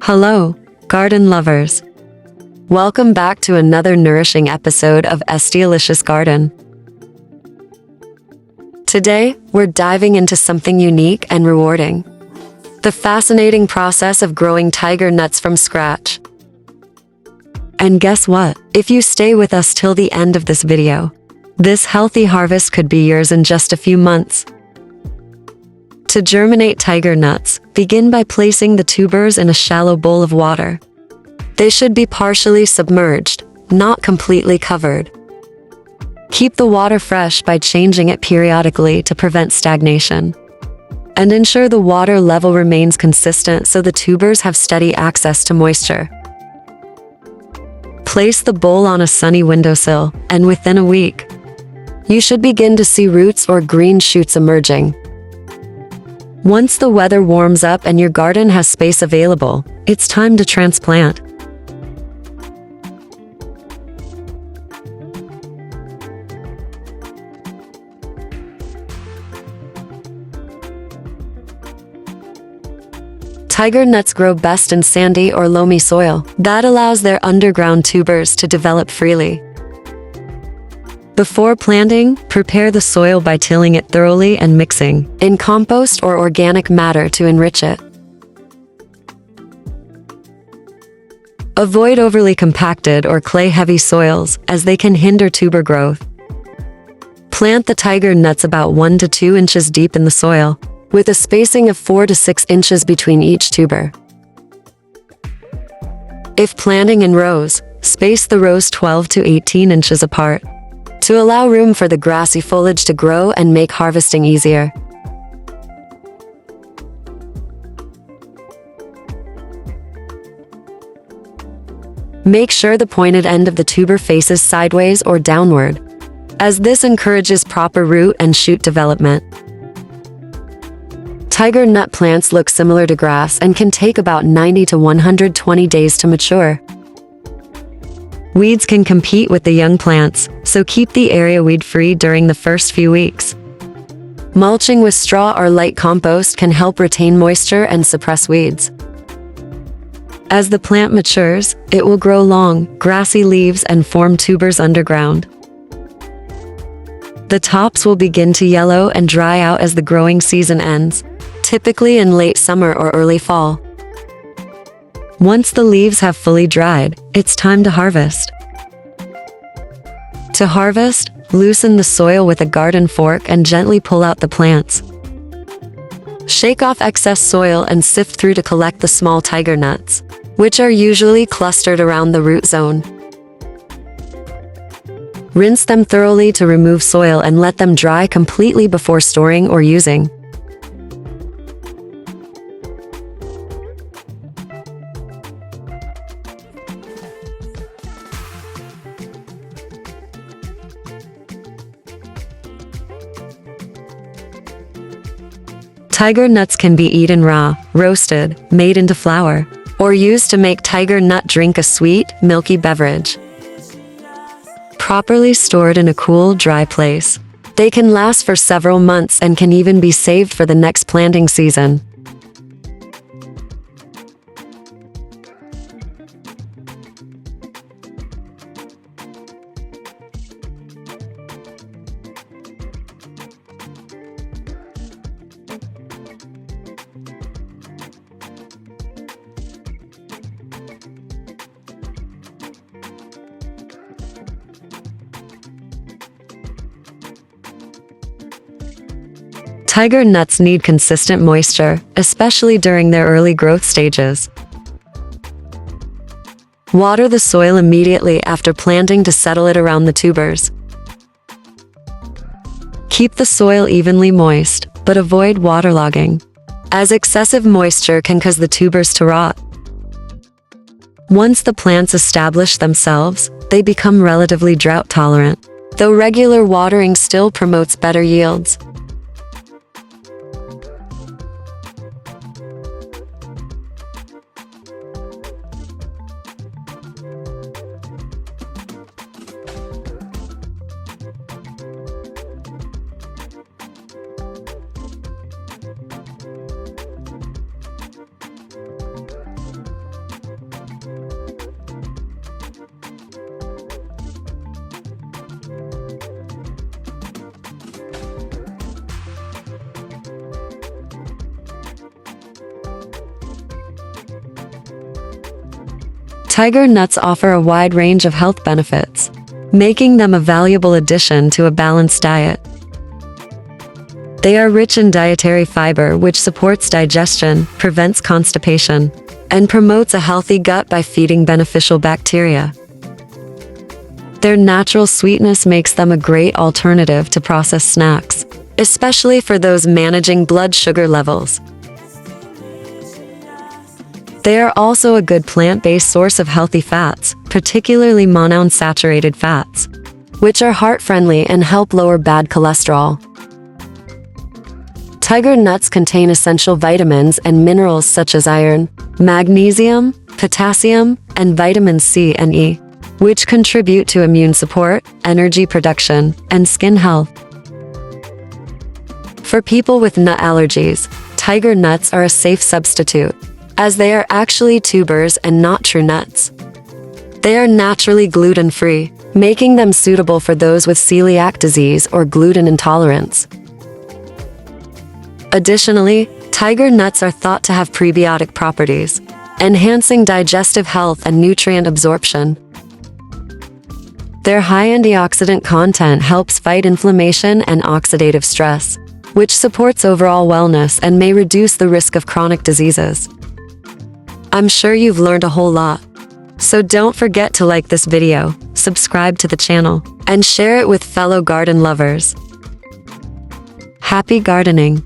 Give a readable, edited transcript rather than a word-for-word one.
Hello, garden lovers. Welcome back to another nourishing episode of Esteelicious Garden. Today, we're diving into something unique and rewarding: the fascinating process of growing tiger nuts from scratch. And guess what? If you stay with us till the end of this video, this healthy harvest could be yours in just a few months. To germinate tiger nuts, begin by placing the tubers in a shallow bowl of water. They should be partially submerged, not completely covered. Keep the water fresh by changing it periodically to prevent stagnation. And ensure the water level remains consistent so the tubers have steady access to moisture. Place the bowl on a sunny windowsill, and within a week, you should begin to see roots or green shoots emerging. Once the weather warms up and your garden has space available, it's time to transplant. Tiger nuts grow best in sandy or loamy soil. That allows their underground tubers to develop freely. Before planting, prepare the soil by tilling it thoroughly and mixing in compost or organic matter to enrich it. Avoid overly compacted or clay-heavy soils, as they can hinder tuber growth. Plant the tiger nuts about 1 to 2 inches deep in the soil, with a spacing of 4 to 6 inches between each tuber. If planting in rows, space the rows 12 to 18 inches apart, to allow room for the grassy foliage to grow and make harvesting easier. Make sure the pointed end of the tuber faces sideways or downward, as this encourages proper root and shoot development. Tiger nut plants look similar to grass and can take about 90 to 120 days to mature. Weeds can compete with the young plants, so keep the area weed-free during the first few weeks. Mulching with straw or light compost can help retain moisture and suppress weeds. As the plant matures, it will grow long, grassy leaves and form tubers underground. The tops will begin to yellow and dry out as the growing season ends, typically in late summer or early fall. Once the leaves have fully dried, it's time to harvest. To harvest, loosen the soil with a garden fork and gently pull out the plants. Shake off excess soil and sift through to collect the small tiger nuts, which are usually clustered around the root zone. Rinse them thoroughly to remove soil and let them dry completely before storing or using. Tiger nuts can be eaten raw, roasted, made into flour, or used to make tiger nut drink, a sweet, milky beverage. Properly stored in a cool, dry place, they can last for several months and can even be saved for the next planting season. Tiger nuts need consistent moisture, especially during their early growth stages. Water the soil immediately after planting to settle it around the tubers. Keep the soil evenly moist, but avoid waterlogging, as excessive moisture can cause the tubers to rot. Once the plants establish themselves, they become relatively drought tolerant, though regular watering still promotes better yields. Tiger nuts offer a wide range of health benefits, making them a valuable addition to a balanced diet. They are rich in dietary fiber, which supports digestion, prevents constipation, and promotes a healthy gut by feeding beneficial bacteria. Their natural sweetness makes them a great alternative to processed snacks, especially for those managing blood sugar levels. They are also a good plant-based source of healthy fats, particularly monounsaturated fats, which are heart-friendly and help lower bad cholesterol. Tiger nuts contain essential vitamins and minerals such as iron, magnesium, potassium, and vitamins C and E, which contribute to immune support, energy production, and skin health. For people with nut allergies, tiger nuts are a safe substitute, as they are actually tubers and not true nuts. They are naturally gluten-free, making them suitable for those with celiac disease or gluten intolerance. Additionally, tiger nuts are thought to have prebiotic properties, enhancing digestive health and nutrient absorption. Their high antioxidant content helps fight inflammation and oxidative stress, which supports overall wellness and may reduce the risk of chronic diseases. I'm sure you've learned a whole lot. So don't forget to like this video, subscribe to the channel, and share it with fellow garden lovers. Happy gardening!